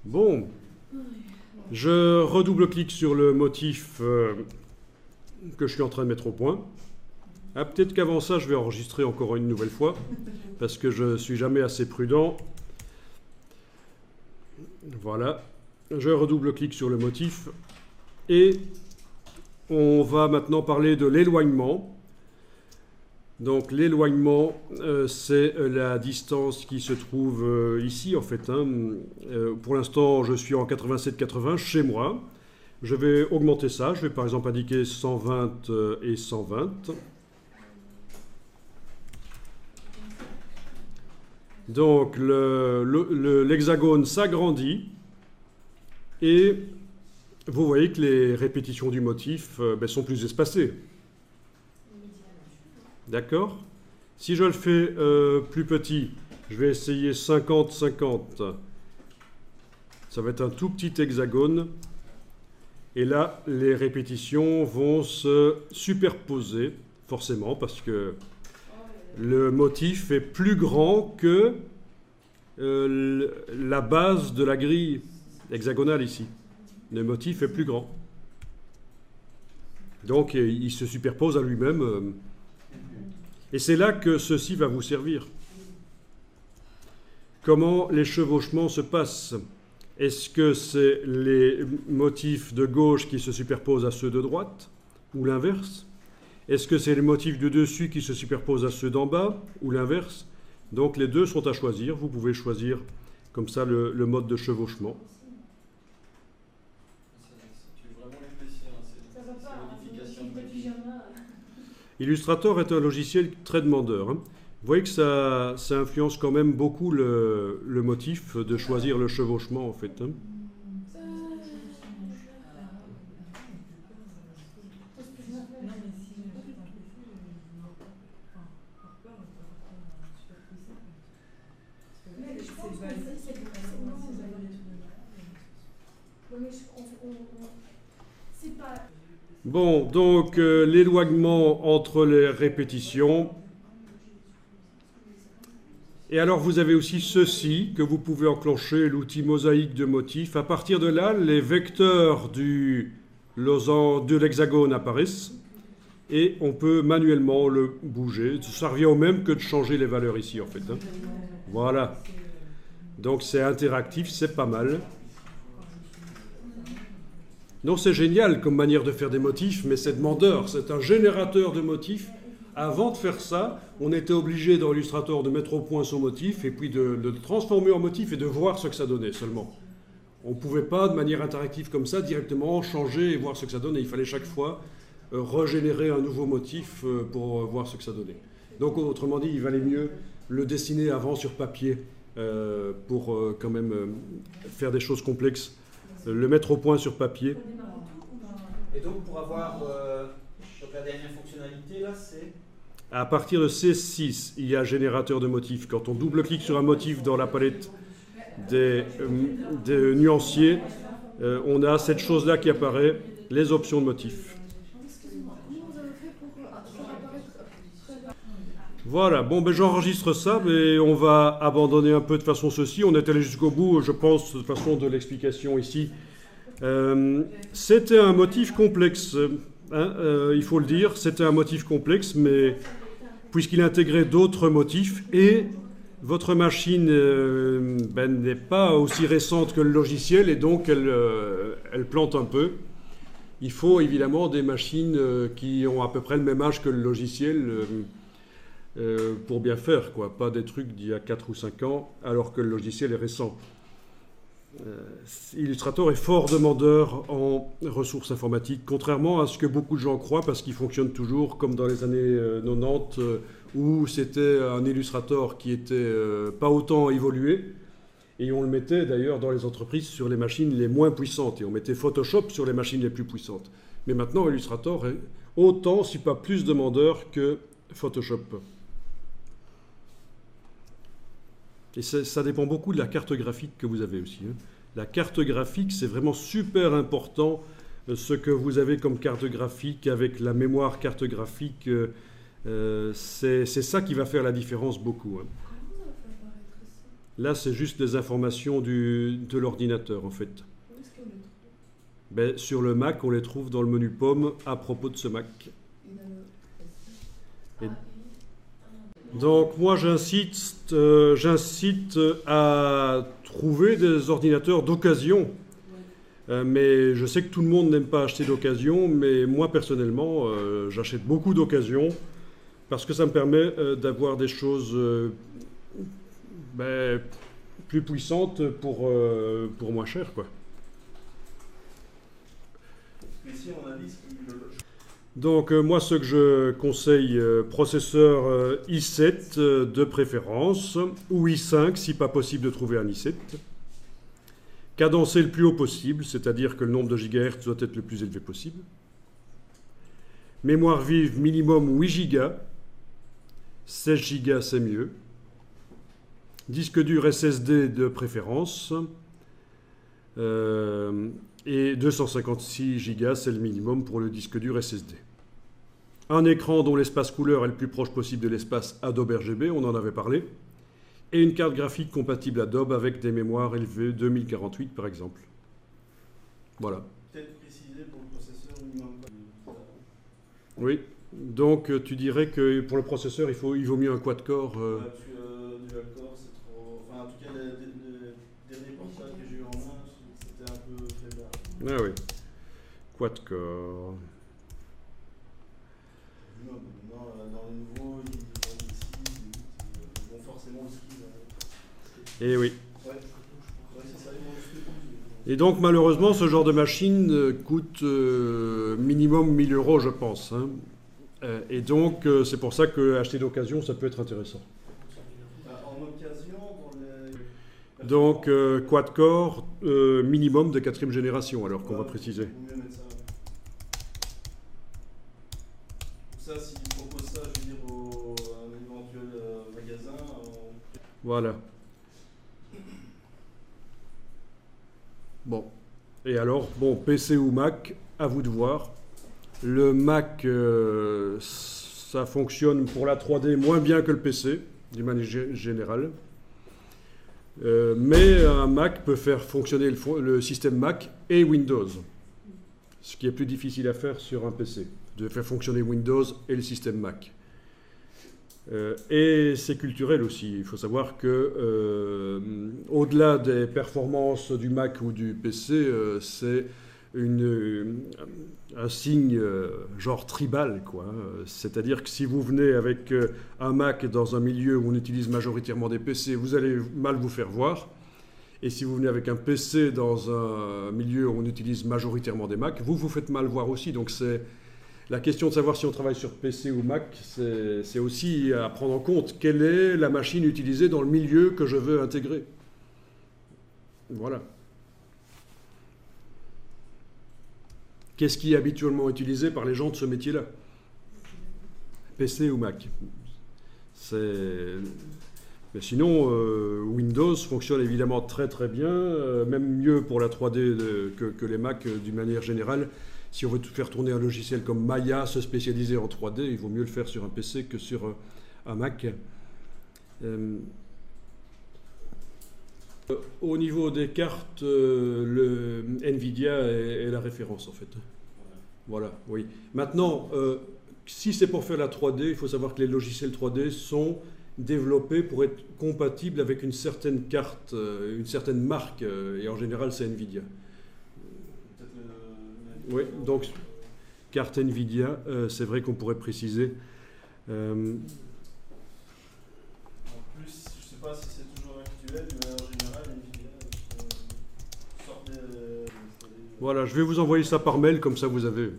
Bon, je redouble-clique sur le motif que je suis en train de mettre au point. Ah, peut-être qu'avant ça, je vais enregistrer encore une nouvelle fois, parce que je ne suis jamais assez prudent. Voilà, je redouble-clique sur le motif. Et on va maintenant parler de l'éloignement. Donc l'éloignement, c'est la distance qui se trouve ici en fait. Pour l'instant, je suis en 87-80 chez moi. Je vais augmenter ça. Je vais par exemple indiquer 120 et 120. Donc l'hexagone s'agrandit et vous voyez que les répétitions du motif sont plus espacées. D'accord? Si je le fais plus petit, je vais essayer 50-50. Ça va être un tout petit hexagone. Et là, les répétitions vont se superposer, forcément, parce que le motif est plus grand que la base de la grille hexagonale ici. Le motif est plus grand. Donc, il se superpose à lui-même. Et c'est là que ceci va vous servir. Comment les chevauchements se passent? Est-ce que c'est les motifs de gauche qui se superposent à ceux de droite, ou l'inverse? Est-ce que c'est les motifs de dessus qui se superposent à ceux d'en bas, ou l'inverse? Donc les deux sont à choisir. Vous pouvez choisir comme ça le mode de chevauchement. Illustrator est un logiciel très demandeur. Vous voyez que ça influence quand même beaucoup le motif de choisir le chevauchement en fait. Bon, donc l'éloignement entre les répétitions. Et alors vous avez aussi ceci que vous pouvez enclencher, l'outil mosaïque de motifs. À partir de là, les vecteurs de l'hexagone apparaissent et on peut manuellement le bouger. Ça revient au même que de changer les valeurs ici en fait. Voilà. Donc c'est interactif, c'est pas mal. Non, c'est génial comme manière de faire des motifs, mais c'est demandeur. C'est un générateur de motifs. Avant de faire ça, on était obligé dans Illustrator de mettre au point son motif et puis de le transformer en motif et de voir ce que ça donnait seulement. On ne pouvait pas, de manière interactive comme ça, directement changer et voir ce que ça donnait. Il fallait chaque fois régénérer un nouveau motif pour voir ce que ça donnait. Donc, autrement dit, il valait mieux le dessiner avant sur papier pour quand même faire des choses complexes. Le mettre au point sur papier. Et donc, pour avoir la dernière fonctionnalité, là, c'est... À partir de C6, il y a générateur de motifs. Quand on double-clique sur un motif dans la palette des nuanciers, on a cette chose-là qui apparaît, les options de motifs. Voilà, bon, ben j'enregistre ça, mais on va abandonner un peu de façon ceci. On est allé jusqu'au bout, je pense, de façon de l'explication ici. C'était un motif complexe, il faut le dire. C'était un motif complexe, mais puisqu'il intégrait d'autres motifs et votre machine n'est pas aussi récente que le logiciel et donc elle plante un peu. Il faut évidemment des machines qui ont à peu près le même âge que le logiciel. Pour bien faire, quoi. Pas des trucs d'il y a 4 ou 5 ans, alors que le logiciel est récent. Illustrator est fort demandeur en ressources informatiques, contrairement à ce que beaucoup de gens croient, parce qu'il fonctionne toujours comme dans les années 90, où c'était un Illustrator qui était pas autant évolué, et on le mettait d'ailleurs dans les entreprises sur les machines les moins puissantes, et on mettait Photoshop sur les machines les plus puissantes. Mais maintenant, Illustrator est autant, si pas plus demandeur que Photoshop. Et ça dépend beaucoup de la carte graphique que vous avez aussi. La carte graphique, c'est vraiment super important. Ce que vous avez comme carte graphique avec la mémoire carte graphique, c'est ça qui va faire la différence beaucoup. Là, c'est juste les informations de l'ordinateur, en fait. Où est-ce qu'on le trouve? Ben, sur le Mac, on les trouve dans le menu Pomme à propos de ce Mac. Et dans le- Et- Donc, moi, j'incite à trouver des ordinateurs d'occasion. Mais je sais que tout le monde n'aime pas acheter d'occasion, mais moi, personnellement, j'achète beaucoup d'occasion parce que ça me permet d'avoir des choses ben, plus puissantes pour moins cher, quoi. Ici, on a dit ce qui... Donc moi ce que je conseille, processeur i7 de préférence, ou i5 si pas possible de trouver un i7. Cadencé le plus haut possible, c'est-à-dire que le nombre de gigahertz doit être le plus élevé possible. Mémoire vive minimum 8 Go, 16 Go c'est mieux. Disque dur SSD de préférence. Et 256 Go, c'est le minimum pour le disque dur SSD. Un écran dont l'espace couleur est le plus proche possible de l'espace Adobe RGB, on en avait parlé. Et une carte graphique compatible Adobe avec des mémoires élevées 2048 par exemple. Voilà. Peut-être préciser pour le processeur minimum. Oui, donc tu dirais que pour le processeur, il vaut mieux un quad-core. Dual core, c'est trop... Enfin, en tout cas, les derniers portables que j'ai eu en main, c'était un peu faible. Ah oui, quad-core. Non, maintenant, dans les nouveaux, ils ont des skis, ils vont forcément le ski. Eh oui. Ouais, c'est ça, ils vont le ski. Et donc malheureusement, ce genre de machine coûte minimum 1000 € je pense. Hein. Et donc c'est pour ça que acheter d'occasion, ça peut être intéressant. En occasion, pour les... Donc quad-core minimum de 4e génération, alors qu'on va préciser. Vaut mieux mettre ça. Ça, s'ils proposent ça, je veux dire, à un éventuel magasin. Voilà. Bon. Et alors, bon, PC ou Mac, à vous de voir. Le Mac, ça fonctionne pour la 3D moins bien que le PC, d'une manière générale. Mais un Mac peut faire fonctionner le système Mac et Windows. Ce qui est plus difficile à faire sur un PC, de faire fonctionner Windows et le système Mac. Et c'est culturel aussi. Il faut savoir que, au-delà des performances du Mac ou du PC, c'est un signe genre tribal, quoi. C'est-à-dire que si vous venez avec un Mac dans un milieu où on utilise majoritairement des PC, vous allez mal vous faire voir. Et si vous venez avec un PC dans un milieu où on utilise majoritairement des Mac, vous vous faites mal voir aussi. Donc c'est la question de savoir si on travaille sur PC ou Mac, c'est aussi à prendre en compte. Quelle est la machine utilisée dans le milieu que je veux intégrer? Voilà. Qu'est-ce qui est habituellement utilisé par les gens de ce métier-là? PC ou Mac. Mais sinon, Windows fonctionne évidemment très très bien, même mieux pour la 3D que les Mac d'une manière générale. Si on veut faire tourner un logiciel comme Maya, se spécialiser en 3D, il vaut mieux le faire sur un PC que sur un Mac. Au niveau des cartes, le NVIDIA est la référence en fait. Voilà, oui. Maintenant, si c'est pour faire la 3D, il faut savoir que les logiciels 3D sont développés pour être compatibles avec une certaine carte, une certaine marque, et en général c'est NVIDIA. Oui, donc carte NVIDIA, c'est vrai qu'on pourrait préciser. En plus, je ne sais pas si c'est toujours actuel, mais en général, NVIDIA sort des... Voilà, je vais vous envoyer ça par mail, comme ça vous avez.